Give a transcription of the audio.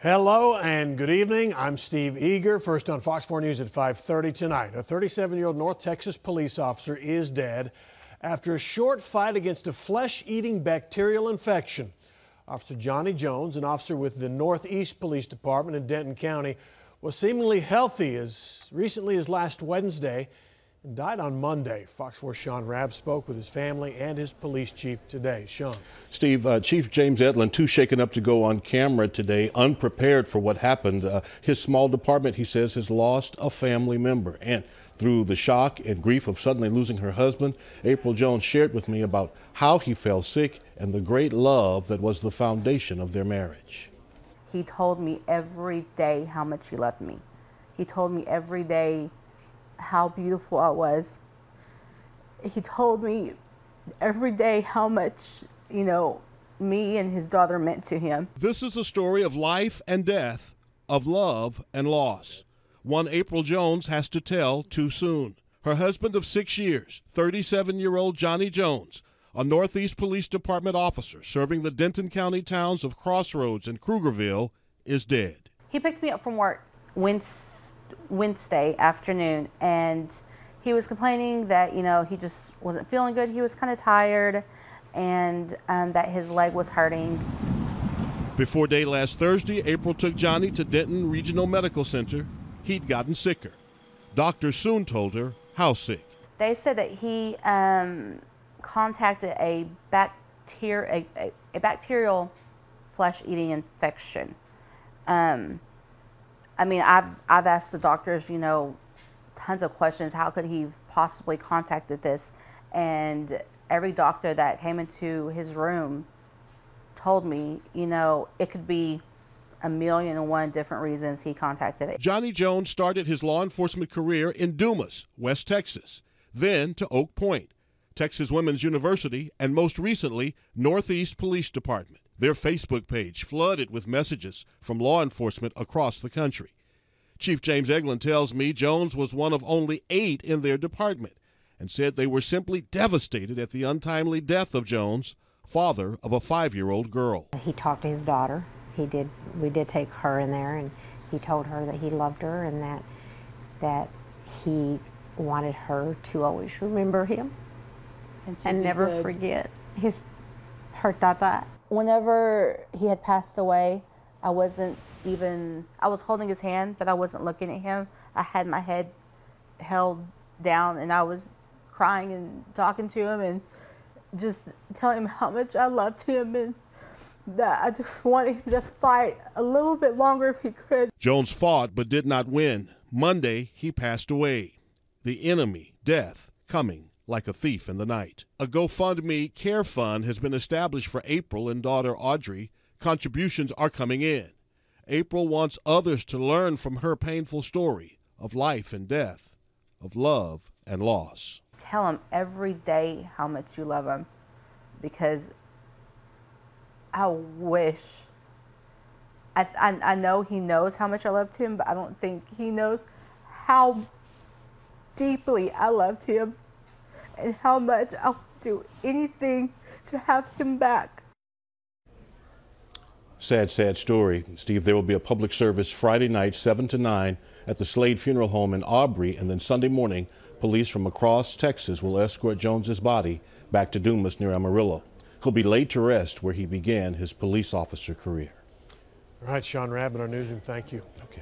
Hello and good evening. I'm Steve Eager. First on Fox 4 News at 5:30 tonight. A 37-year-old North Texas police officer is dead after a short fight against a flesh-eating bacterial infection. Officer Johnny Jones, an officer with the Northeast Police Department in Denton County, was seemingly healthy as recently as last Wednesday and died on Monday. Fox 4's Sean Rabb spoke with his family and his police chief today. Sean. Steve, Chief James Edlin, too shaken up to go on camera today, unprepared for what happened. His small department, he says, has lost a family member. And through the shock and grief of suddenly losing her husband, April Jones shared with me about how he fell sick and the great love that was the foundation of their marriage. He told me every day how much he loved me. He told me every day how beautiful I was. He told me every day how much, me and his daughter meant to him. This is a story of life and death, of love and loss. One April Jones has to tell too soon. Her husband of 6 years, 37-year-old Johnny Jones, a Northeast Police Department officer serving the Denton County towns of Crossroads and Krugerville, is dead. He picked me up from work Wednesday afternoon, and he was complaining that he just wasn't feeling good. He was kind of tired, and that his leg was hurting. Before day last Thursday, April took Johnny to Denton Regional Medical Center. He'd gotten sicker. Doctors soon told her how sick. They said that he contacted a bacterial flesh-eating infection. I've asked the doctors, tons of questions. How could he possibly contacted this? And every doctor that came into his room told me, it could be 1,000,001 different reasons he contacted it. Johnny Jones started his law enforcement career in Dumas, West Texas, then to Oak Point, Texas Women's University, and most recently, Northeast Police Department. Their Facebook page flooded with messages from law enforcement across the country. Chief James Eglin tells me Jones was one of only 8 in their department and said they were simply devastated at the untimely death of Jones, father of a 5-year-old girl. He talked to his daughter. We did take her in there, and he told her that he loved her and that he wanted her to always remember him and never forget her tata. Whenever he had passed away, I was holding his hand, but I wasn't looking at him. I had my head held down, and I was crying and talking to him and just telling him how much I loved him and that I just wanted him to fight a little bit longer if he could. Jones fought but did not win. Monday, he passed away. The enemy, death, coming like a thief in the night. A GoFundMe care fund has been established for April and daughter Audrey. Contributions are coming in. April wants others to learn from her painful story of life and death, of love and loss. Tell him every day how much you love him, because I wish, I know he knows how much I loved him, but I don't think he knows how deeply I loved him and how much I'll do anything to have him back. Sad, sad story. Steve, there will be a public service Friday night, 7 to 9, at the Slade Funeral Home in Aubrey, and then Sunday morning, police from across Texas will escort Jones's body back to Dumas near Amarillo. He'll be laid to rest where he began his police officer career. All right, Sean Rabb in our newsroom, thank you. Okay.